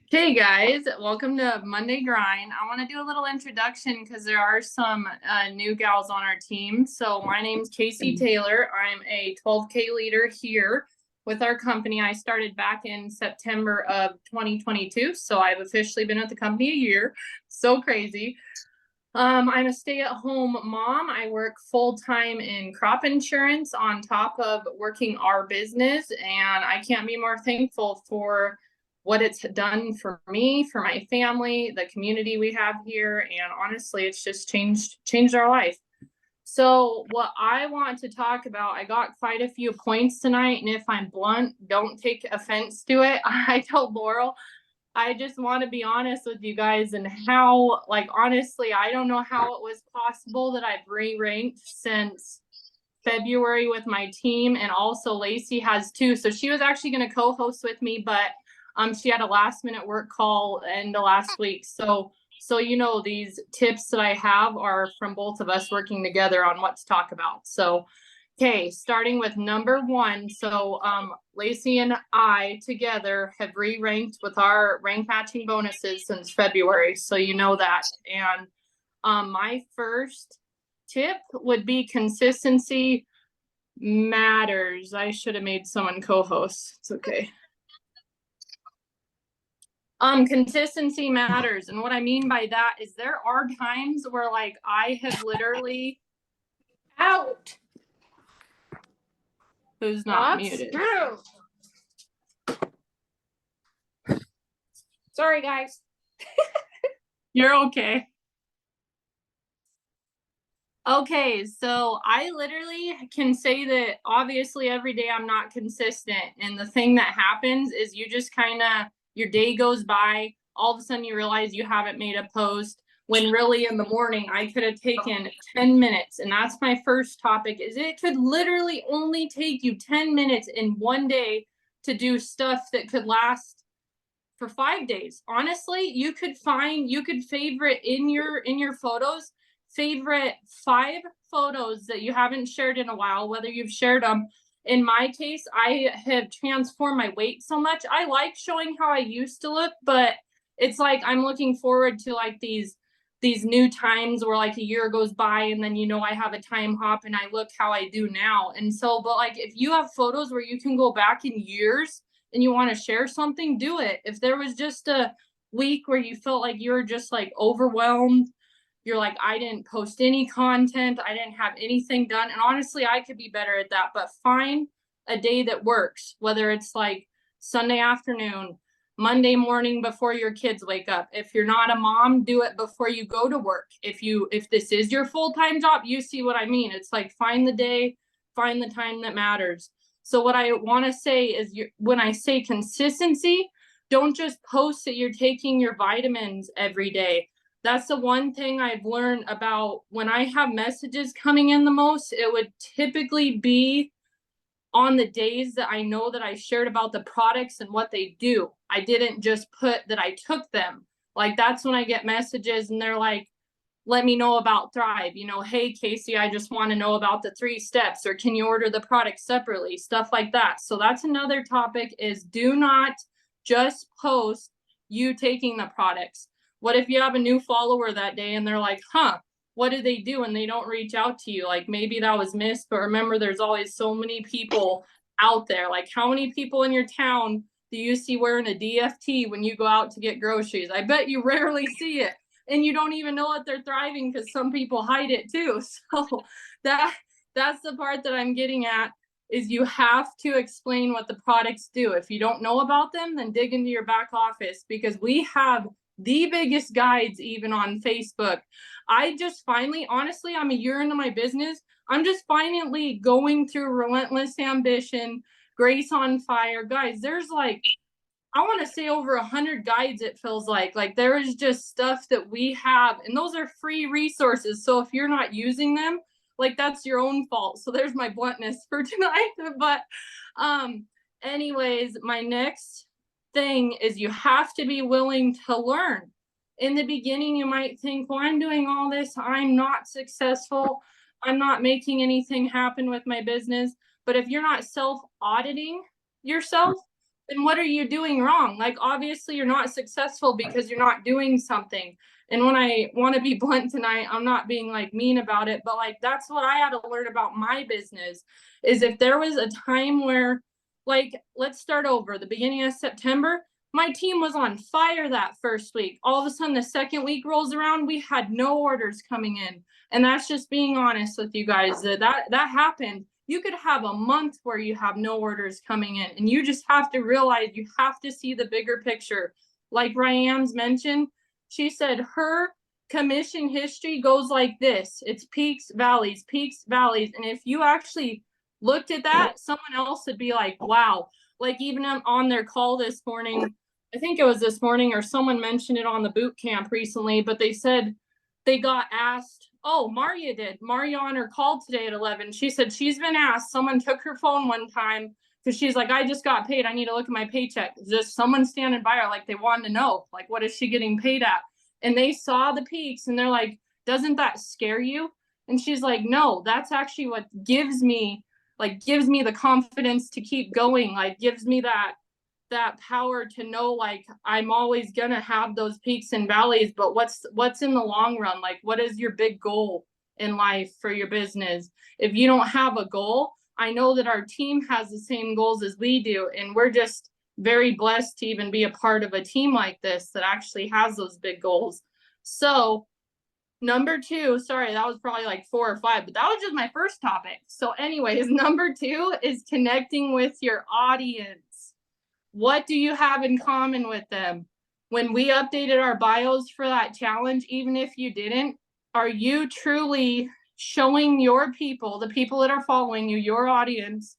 Hey guys, welcome to Monday Grind. I want to do a little introduction because there are some new gals on our team. So my name's Kasey Taylor. I'm a 12K leader here with our company. I started back in September of 2022, so I've officially been at the company a year. So crazy. I'm a stay-at-home mom. I work full-time in crop insurance on top of working our business, and I can't be more thankful for what it's done for me, for my family, the community we have here, and honestly, it's just changed our life. So what I want to talk about, I got quite a few points tonight, and if I'm blunt, don't take offense to it. I told Laurel I just want to be honest with you guys and how, like, honestly, I don't know how it was possible that I've re-ranked since February with my team, and also Lacey has too. So she was actually going to co-host with me, but she had a last minute work call in the last week. So these tips that I have are from both of us working together on what to talk about. So okay, starting with number one. So Lacey and I together have re-ranked with our rank matching bonuses since February. So you know that. And my first tip would be consistency matters. I should have made someone co-host. It's okay. Consistency matters. And what I mean by that is there are times where like I have literally out. Who's not muted? True. Sorry, guys. You're okay. Okay, so I literally can say that obviously every day I'm not consistent. And the thing that happens is you just kind of, your day goes by, all of a sudden you realize you haven't made a post when really in the morning I could have taken 10 minutes. And that's my first topic is it could literally only take you 10 minutes in one day to do stuff that could last for 5 days. Honestly, you could favorite in your photos, favorite 5 photos that you haven't shared in a while, whether you've shared them. In my case, I have transformed my weight so much. I like showing how I used to look, but it's like I'm looking forward to like these new times where like a year goes by and then I have a time hop and I look how I do now. And so, but like if you have photos where you can go back in years and you want to share something, do it. If there was just a week where you felt like you were just like overwhelmed, you're like, I didn't post any content, I didn't have anything done. And honestly, I could be better at that, but find a day that works, whether it's like Sunday afternoon, Monday morning before your kids wake up. If you're not a mom, do it before you go to work. If this is your full-time job, you see what I mean. It's like find the day, find the time that matters. So what I want to say is when I say consistency, don't just post that you're taking your vitamins every day. That's the one thing I've learned about when I have messages coming in the most, it would typically be on the days that I know that I shared about the products and what they do. I didn't just put that I took them. Like that's when I get messages and they're like, let me know about Thrive. Hey, Kasey, I just want to know about the 3 steps, or can you order the product separately? Stuff like that. So that's another topic is do not just post you taking the products. What if you have a new follower that day and they're like, what do they do? And they don't reach out to you. Like maybe that was missed, but remember there's always so many people out there. Like how many people in your town do you see wearing a DFT when you go out to get groceries? I bet you rarely see it. And you don't even know that they're thriving because some people hide it too. So that's the part that I'm getting at is you have to explain what the products do. If you don't know about them, then dig into your back office because we have the biggest guides even on Facebook. I just finally, honestly, I'm a year into my business. I'm just finally going through Relentless Ambition, Grace on Fire. Guys, there's like I want to say over 100 guides, it feels like there is just stuff that we have, and those are free resources. So if you're not using them, like that's your own fault. So there's my bluntness for tonight. But anyways, my next thing is you have to be willing to learn. In the beginning, you might think, well, I'm doing all this. I'm not successful. I'm not making anything happen with my business. But if you're not self-auditing yourself, then what are you doing wrong? Like, obviously you're not successful because you're not doing something. And when I want to be blunt tonight, I'm not being like mean about it, but like that's what I had to learn about my business is if there was a time where, like, let's start over the beginning of September, my team was on fire that first week. All of a sudden the second week rolls around, we had no orders coming in. And that's just being honest with you guys. That happened. You could have a month where you have no orders coming in, and you just have to realize you have to see the bigger picture. Like Ryan's mentioned, she said her commission history goes like this. It's peaks, valleys, peaks, valleys. And if you actually looked at that, someone else would be like, wow. Like even on their call this morning, I think it was this morning, or someone mentioned it on the boot camp recently, but they said they got asked, oh, Maria did. Maria on her call today at 11. She said she's been asked, someone took her phone one time because she's like, I just got paid. I need to look at my paycheck. Just someone standing by her, like they wanted to know, like, what is she getting paid at? And they saw the peaks and they're like, doesn't that scare you? And she's like, no, that's actually what gives me the confidence to keep going, like gives me that power to know like I'm always gonna have those peaks and valleys, but what's in the long run? Like, what is your big goal in life for your business? If you don't have a goal, I know that our team has the same goals as we do, and we're just very blessed to even be a part of a team like this that actually has those big goals. So number two, sorry, that was probably like 4 or 5, but that was just my first topic. So anyways, number 2 is connecting with your audience. What do you have in common with them? When we updated our bios for that challenge, even if you didn't, are you truly showing your people, the people that are following you, your audience,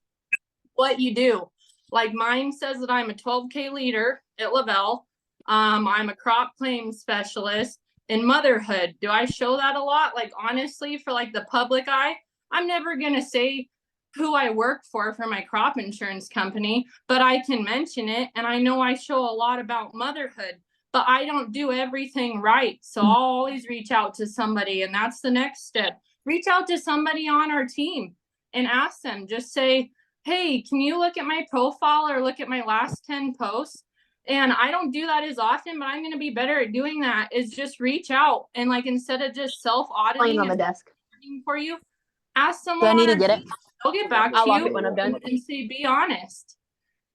what you do? Like mine says that I'm a 12K leader at Lavelle. I'm a crop claims specialist in motherhood. Do I show that a lot? Like, honestly, for like the public eye, I'm never going to say who I work for my crop insurance company, but I can mention it. And I know I show a lot about motherhood, but I don't do everything right. So I'll always reach out to somebody. And that's the next step. Reach out to somebody on our team and ask them, just say, hey, can you look at my profile or look at my last 10 posts? And I don't do that as often, but I'm going to be better at doing that, is just reach out and like, instead of just self-auditing on the desk for you, ask someone. Do I need to get it? I'll get back I'll to lock you it when I'm done. and say, be honest.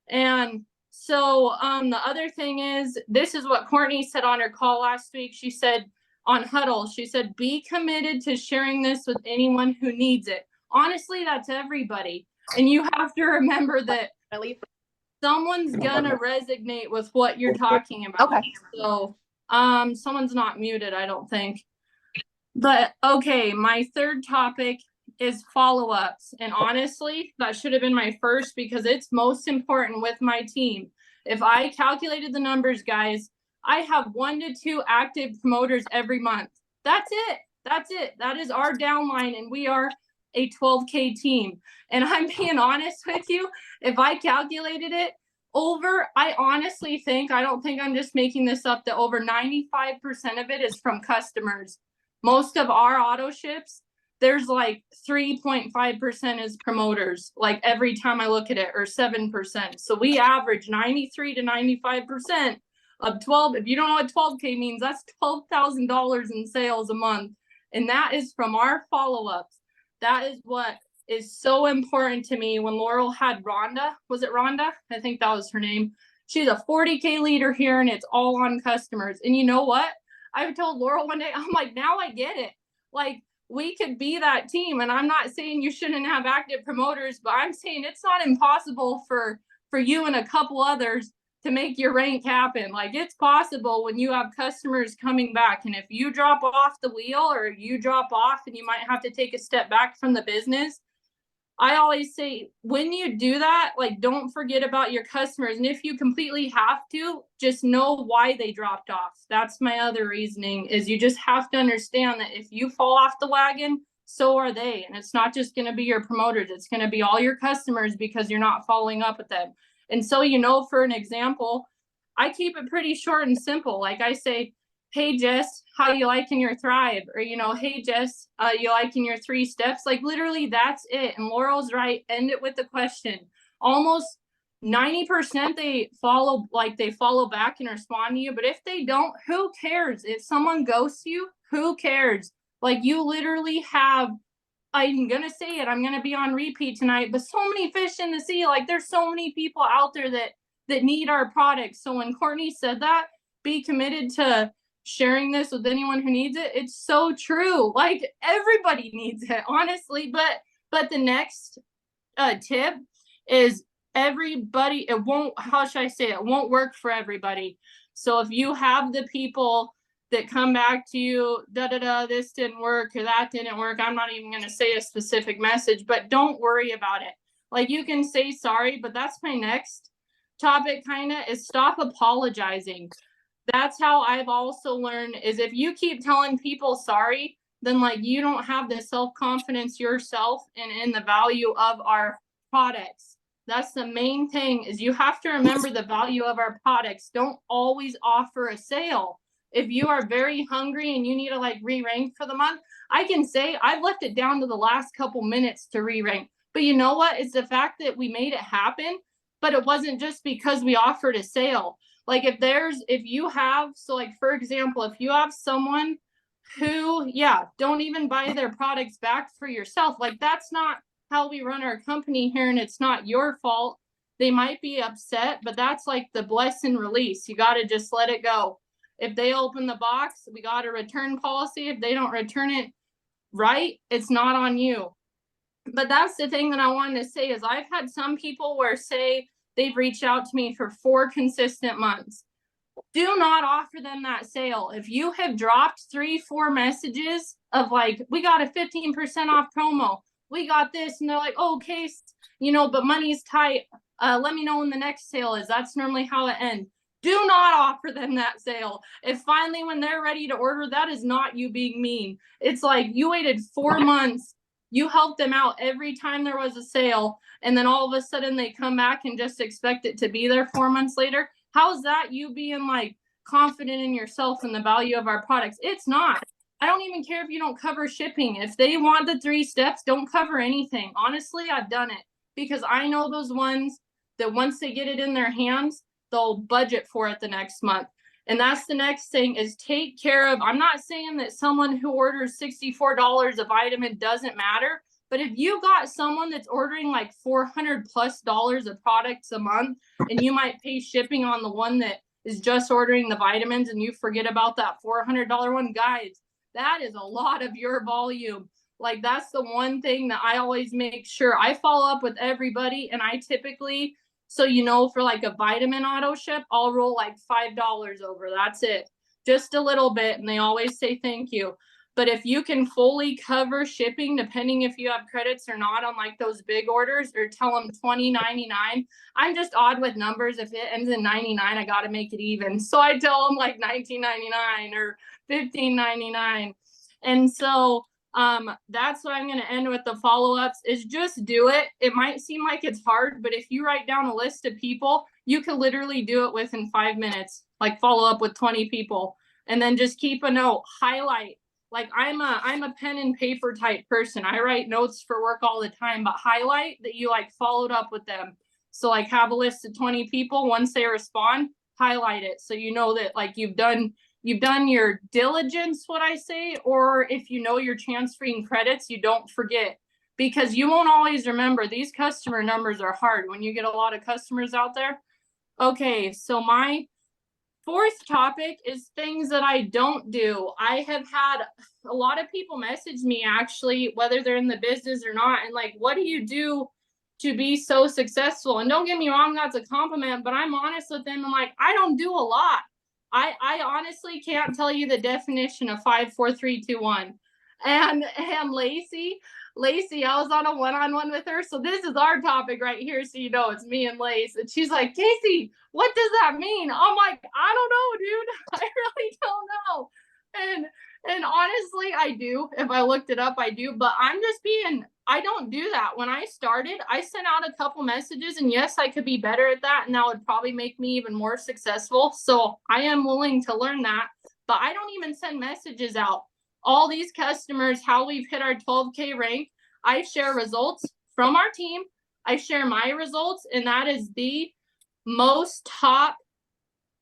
And so the other thing is, this is what Courtney said on her call last week. She said on Huddle, she said, be committed to sharing this with anyone who needs it. Honestly, that's everybody. And you have to remember that someone's gonna resonate with what you're talking about. Okay. So someone's not muted, I don't think. But okay, my third topic is follow-ups. And honestly, that should have been my first because it's most important with my team. If I calculated the numbers, guys, I have 1 to 2 active promoters every month. That's it. That's it. That is our downline, and we are a 12K team. And I'm being honest with you, if I calculated it over, I honestly think, I don't think I'm just making this up, that over 95% of it is from customers. Most of our auto ships, there's like 3.5% is promoters, like every time I look at it, or 7%. So we average 93 to 95% of 12. If you don't know what 12K means, that's $12,000 in sales a month. And that is from our follow-ups. That is what is so important to me. When Laurel had Rhonda, was it Rhonda? I think that was her name. She's a 40K leader here, and it's all on customers. And you know what? I told Laurel one day, I'm like, now I get it. Like, we could be that team. And I'm not saying you shouldn't have active promoters, but I'm saying it's not impossible for you and a couple others to make your rank happen. Like, it's possible when you have customers coming back. And if you drop off the wheel, or you drop off and you might have to take a step back from the business, I always say, when you do that, like, don't forget about your customers. And if you completely have to, just know why they dropped off. That's my other reasoning, is you just have to understand that if you fall off the wagon, so are they. And it's not just going to be your promoters. It's going to be all your customers, because you're not following up with them. And so, you know, for an example, I keep it pretty short and simple. Like I say, hey, Jess, how you liking your Thrive? Or, you know, hey, Jess, you liking your 3 steps? Like, literally, that's it. And Laurel's right. End it with the question. Almost 90% they follow back and respond to you. But if they don't, who cares? If someone ghosts you, who cares? Like, you literally have, I'm gonna say it, I'm gonna be on repeat tonight, but so many fish in the sea. Like, there's so many people out there that need our products. So when Courtney said that, be committed to sharing this with anyone who needs it, it's so true. Like, everybody needs it, honestly. But the next tip is, everybody, it won't, how should I say it won't work for everybody. So if you have the people that come back to you, this didn't work or that didn't work, I'm not even going to say a specific message, but don't worry about it. Like, you can say sorry, but that's my next topic, kind of, is stop apologizing. That's how I've also learned, is if you keep telling people sorry, then like, you don't have the self-confidence yourself and in the value of our products. That's the main thing, is you have to remember the value of our products. Don't always offer a sale. If you are very hungry and you need to like re-rank for the month, I can say I've left it down to the last couple minutes to re-rank. But you know what? It's the fact that we made it happen, but it wasn't just because we offered a sale. Like, if you have, so like, for example, if you have someone who, don't even buy their products back for yourself, like, that's not how we run our company here, and it's not your fault. They might be upset, but that's like the bless and release. You got to just let it go. If they open the box, we got a return policy. If they don't return it right, it's not on you. But that's the thing that I wanted to say, is I've had some people where, say, they've reached out to me for 4 consistent months. Do not offer them that sale. If you have dropped 3-4 messages of like, we got a 15% off promo, we got this, and they're like, oh, Case, but money's tight, let me know when the next sale is. That's normally how it ends. Do not offer them that sale. If finally, when they're ready to order, that is not you being mean. It's like, you waited 4 months, you helped them out every time there was a sale, and then all of a sudden they come back and just expect it to be there 4 months later. How's that you being like confident in yourself and the value of our products? It's not. I don't even care if you don't cover shipping. If they want the 3 steps, don't cover anything. Honestly, I've done it, because I know those ones that once they get it in their hands, they'll budget for it the next month. And that's the next thing, is take care of, I'm not saying that someone who orders $64 a vitamin doesn't matter, but if you got someone that's ordering like $400+ of products a month, and you might pay shipping on the one that is just ordering the vitamins, and you forget about that $400 one, guys, that is a lot of your volume. Like, that's the one thing that I always make sure I follow up with everybody. And I typically, so for like a vitamin auto ship, I'll roll like $5 over. That's it. Just a little bit. And they always say thank you. But if you can fully cover shipping, depending if you have credits or not on like those big orders, or tell them $20.99. I'm just odd with numbers. If it ends in 99, I got to make it even. So I tell them like $19.99 or $15.99. And so that's what I'm going to end with. The follow-ups is just do it. It might seem like it's hard, but if you write down a list of people, you could literally do it within 5 minutes, like follow up with 20 people, and then just keep a note, highlight. Like, I'm a pen and paper type person. I write notes for work all the time, but highlight that you like followed up with them. So like, have a list of 20 people. Once they respond, highlight it, so you know that like you've done your diligence, what I say. Or if you're transferring credits, you don't forget, because you won't always remember. These customer numbers are hard when you get a lot of customers out there. Okay, so my 4th topic is things that I don't do. I have had a lot of people message me, actually, whether they're in the business or not, and like, what do you do to be so successful? And don't get me wrong, that's a compliment, but I'm honest with them. I'm like, I don't do a lot. I honestly can't tell you the definition of 5, 4, 3, 2, 1. And Lacey, I was on a one-on-one with her. So this is our topic right here. So it's me and Lace. And she's like, Kasey, what does that mean? I'm like, I don't know, dude. I really don't know. And honestly, I do. If I looked it up, I do. But I don't do that. When I started, I sent out a couple messages, and yes, I could be better at that, and that would probably make me even more successful. So I am willing to learn that, but I don't even send messages out. All these customers, how we've hit our 12K rank, I share results from our team, I share my results, and that is the most top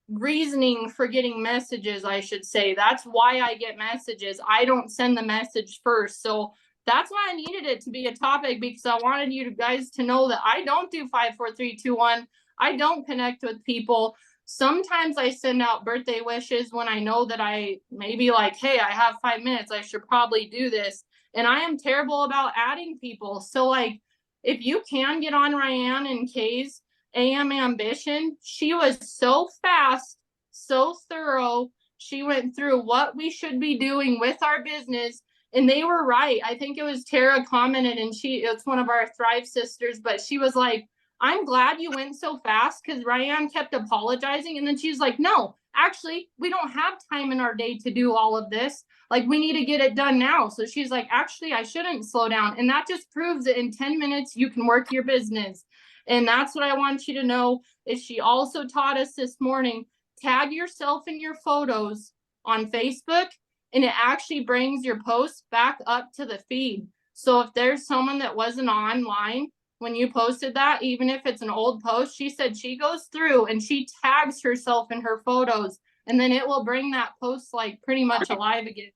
reasoning for getting messages, I should say. That's why I get messages. I don't send the message first. So that's why I needed it to be a topic, because I wanted you guys to know that I don't do 5, 4, 3, 2, 1. I don't connect with people. Sometimes I send out birthday wishes when I know that I maybe like, hey, I have 5 minutes. I should probably do this. And I am terrible about adding people. So like, if you can get on Ryan and Kay's AM Ambition, she was so fast, so thorough. She went through what we should be doing with our business, and they were right. I think it was Tara commented, and it's one of our Thrive sisters, but she was like, I'm glad you went so fast, because Ryan kept apologizing, and then she's like, no, actually, we don't have time in our day to do all of this. Like, we need to get it done now. So she's like, actually, I shouldn't slow down. And that just proves that in 10 minutes, you can work your business. And that's what I want you to know. Is she also taught us this morning, tag yourself in your photos on Facebook, and it actually brings your posts back up to the feed. So if there's someone that wasn't online when you posted that, even if it's an old post, she said she goes through and she tags herself in her photos, and then it will bring that post like pretty much alive again.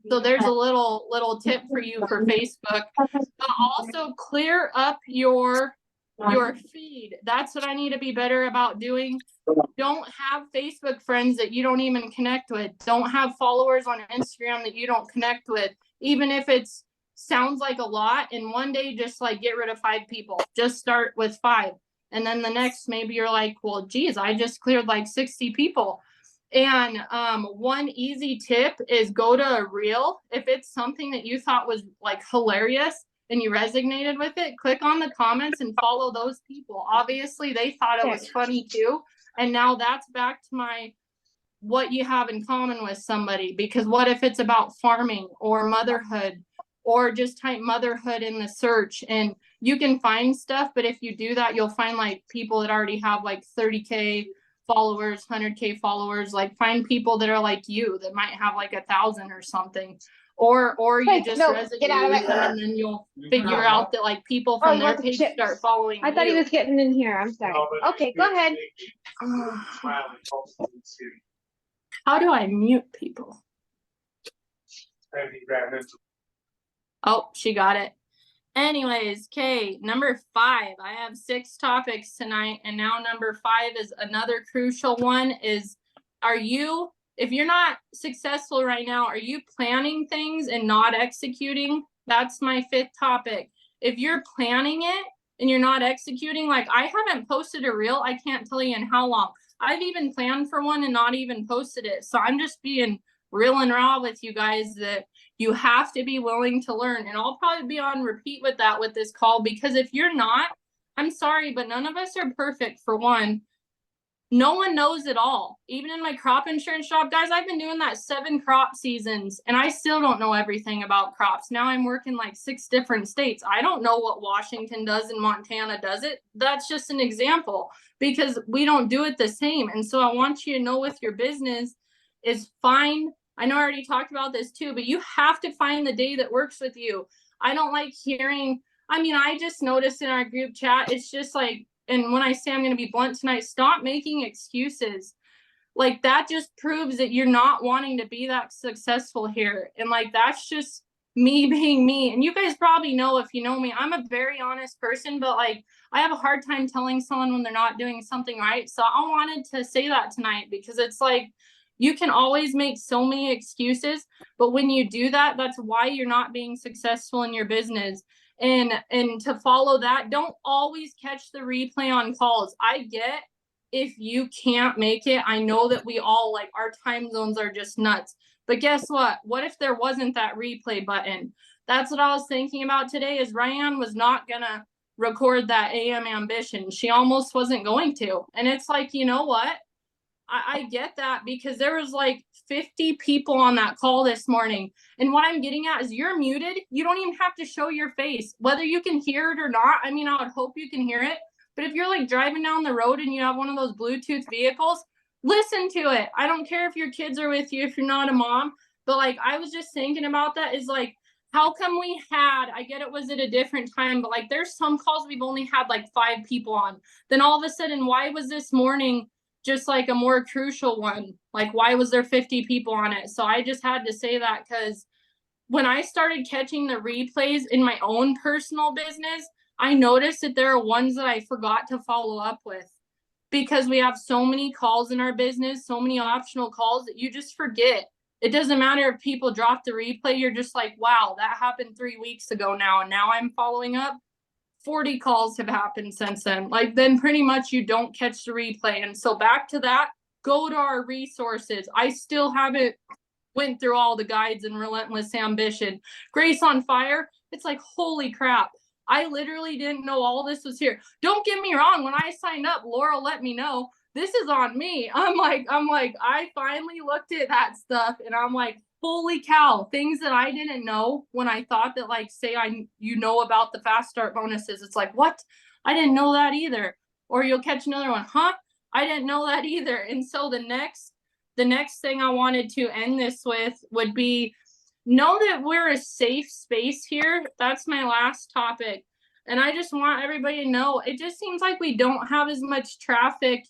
So there's a little tip for you for Facebook. But also clear up your feed. That's what I need to be better about doing. Don't have Facebook friends that you don't even connect with. Don't have followers on Instagram that you don't connect with. Even if it's sounds like a lot, and one day just like get rid of 5 people. Just start with 5. And then the next, maybe you're like, well, geez, I just cleared like 60 people. And one easy tip is go to a reel. If it's something that you thought was like hilarious and you resonated with it, click on the comments and follow those people. Obviously, they thought it was funny too. And now that's back to my what you have in common with somebody. Because what if it's about farming or motherhood, or just type motherhood in the search and you can find stuff. But if you do that, you'll find like people that already have like 30K followers, 100K followers. Like find people that are like you that might have like 1,000 or something. Or you just resonate with them, and then you'll figure out that like people from their page start following you. I thought he was getting in here. I'm sorry. Okay, go ahead. How do I mute people? Oh, she got it. Anyways, okay, number 5. I have 6 topics tonight, and now number 5 is another crucial one. Is if you're not successful right now, are you planning things and not executing? That's my 5th topic. If you're planning it and you're not executing, like I haven't posted a reel, I can't tell you in how long. I've even planned for one and not even posted it. So I'm just being real and raw with you guys that you have to be willing to learn. And I'll probably be on repeat with that with this call, because if you're not, I'm sorry, but none of us are perfect. For one, no one knows it all. Even in my crop insurance job, guys, I've been doing that 7 crop seasons and I still don't know everything about crops. Now I'm working like 6 different states. I don't know what Washington does and Montana does it. That's just an example, because we don't do it the same. And so I want you to know with your business is find, I know I already talked about this too, but you have to find the day that works with you. I don't like hearing, I just noticed in our group chat, it's just like, and when I say I'm going to be blunt tonight, stop making excuses. Like that just proves that you're not wanting to be that successful here. And like, that's just me being me. And you guys probably know, if you know me, I'm a very honest person, but like I have a hard time telling someone when they're not doing something right. So I wanted to say that tonight, because it's like, you can always make so many excuses, but when you do that, that's why you're not being successful in your business. And to follow that, don't always catch the replay on calls. I get if you can't make it. I know that we all, like, our time zones are just nuts. But guess what? What if there wasn't that replay button? That's what I was thinking about today, is Ryan was not going to record that AM Ambition. She almost wasn't going to. And it's like, you know what? I get that, because there was like 50 people on that call this morning. And what I'm getting at is you're muted. You don't even have to show your face, whether you can hear it or not. I would hope you can hear it. But if you're like driving down the road and you have one of those Bluetooth vehicles, listen to it. I don't care if your kids are with you, if you're not a mom. But like, I was just thinking about that, is like, how come I get it was at a different time, but like there's some calls we've only had like 5 people on. Then all of a sudden, why was this morning just like a more crucial one? Like, why was there 50 people on it? So I just had to say that because when I started catching the replays in my own personal business, I noticed that there are ones that I forgot to follow up with because we have so many calls in our business, so many optional calls that you just forget. It doesn't matter if people drop the replay, you're just like, wow, that happened 3 weeks ago now. And now I'm following up. 40 calls have happened since then. Like, then pretty much you don't catch the replay. And so back to that, go to our resources. I still haven't went through all the guides and relentless ambition. Grace on Fire, it's like, holy crap. I literally didn't know all this was here. Don't get me wrong. When I signed up, Laura let me know this is on me. I'm like, I finally looked at that stuff and I'm like, holy cow, things that I didn't know when I thought that, like, say you know about the fast start bonuses. It's like, what? I didn't know that either. Or you'll catch another one. Huh? I didn't know that either. And so the next thing I wanted to end this with would be, know that we're a safe space here. That's my last topic. And I just want everybody to know, it just seems like we don't have as much traffic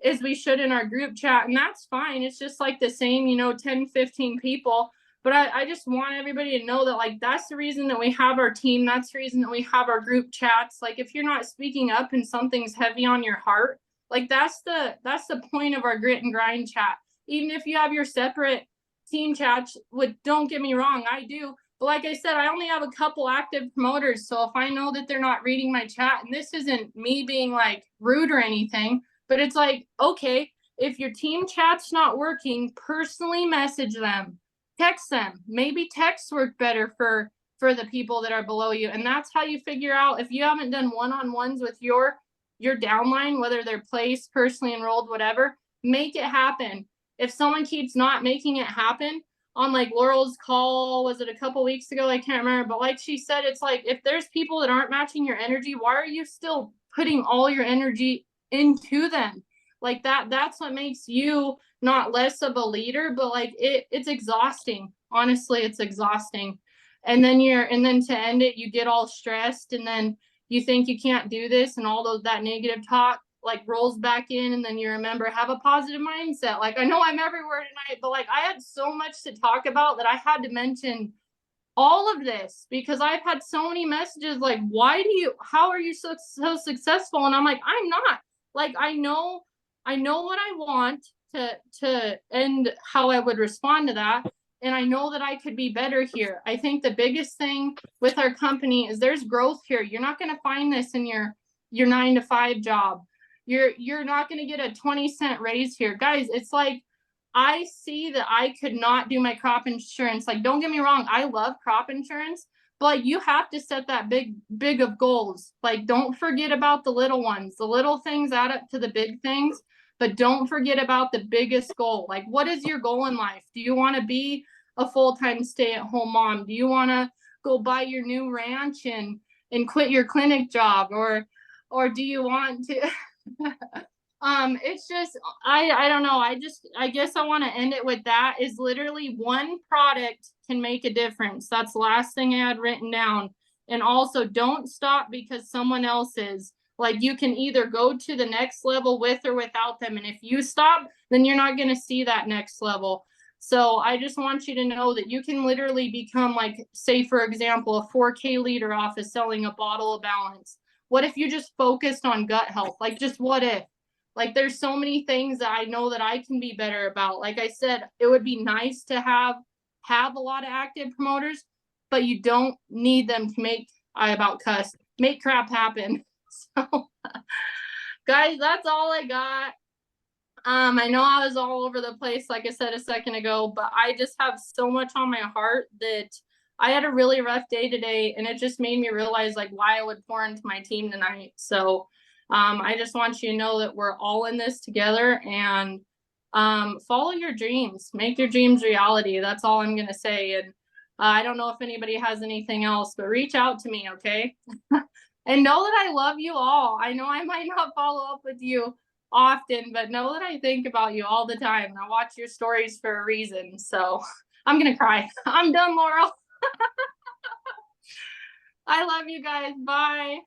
as we should in our group chat. And that's fine. It's just like the same, 10, 15 people. But I just want everybody to know that, like, that's the reason that we have our team. That's the reason that we have our group chats. Like, if you're not speaking up and something's heavy on your heart, like that's the point of our grit and grind chat. Even if you have your separate team chats, don't get me wrong, I do. But like I said, I only have a couple active promoters. So if I know that they're not reading my chat, and this isn't me being like rude or anything, but it's like, okay, if your team chat's not working, personally message them, text them. Maybe texts work better for the people that are below you. And that's how you figure out if you haven't done one-on-ones with your downline, whether they're placed, personally enrolled, whatever, make it happen. If someone keeps not making it happen, on like Laurel's call, was it a couple weeks ago? I can't remember. But like she said, it's like, if there's people that aren't matching your energy, why are you still putting all your energy into them? Like that's what makes you not less of a leader, but like it's exhausting. Honestly, it's exhausting. And then to end it, you get all stressed, and then you think you can't do this, and all that negative talk like rolls back in, and then you remember, have a positive mindset. Like, I know I'm everywhere tonight, but like I had so much to talk about that I had to mention all of this because I've had so many messages like, how are you so successful? And I'm like, I'm not. Like, I know what I want to and how I would respond to that. And I know that I could be better here. I think the biggest thing with our company is there's growth here. You're not going to find this in your 9-to-5 job. You're not going to get a 20-cent raise here. Guys, it's like, I see that I could not do my crop insurance. Like, don't get me wrong, I love crop insurance, but you have to set that big of goals. Like, don't forget about the little ones. The little things add up to the big things, but don't forget about the biggest goal. Like, what is your goal in life? Do you want to be a full-time stay-at-home mom? Do you want to go buy your new ranch and quit your clinic job? Or do you want to it's just, I don't know. I guess I want to end it with that. Is literally one product can make a difference. That's the last thing I had written down. And also, don't stop because someone else is. Like, you can either go to the next level with or without them. And if you stop, then you're not going to see that next level. So I just want you to know that you can literally become, like, say, for example, a 4K leader off of selling a bottle of Balance. What if you just focused on gut health? Like, just what if? Like, there's so many things that I know that I can be better about. Like I said, it would be nice to have a lot of active promoters, but you don't need them to make crap happen. So guys, that's all I got. I know I was all over the place, like I said a second ago, but I just have so much on my heart that I had a really rough day today, and it just made me realize like why I would pour into my team tonight. So I just want you to know that we're all in this together, and follow your dreams, make your dreams reality. That's all I'm going to say. And I don't know if anybody has anything else, but reach out to me. Okay. And know that I love you all. I know I might not follow up with you often, but know that I think about you all the time. And I watch your stories for a reason. So I'm going to cry. I'm done, Laurel. I love you guys. Bye.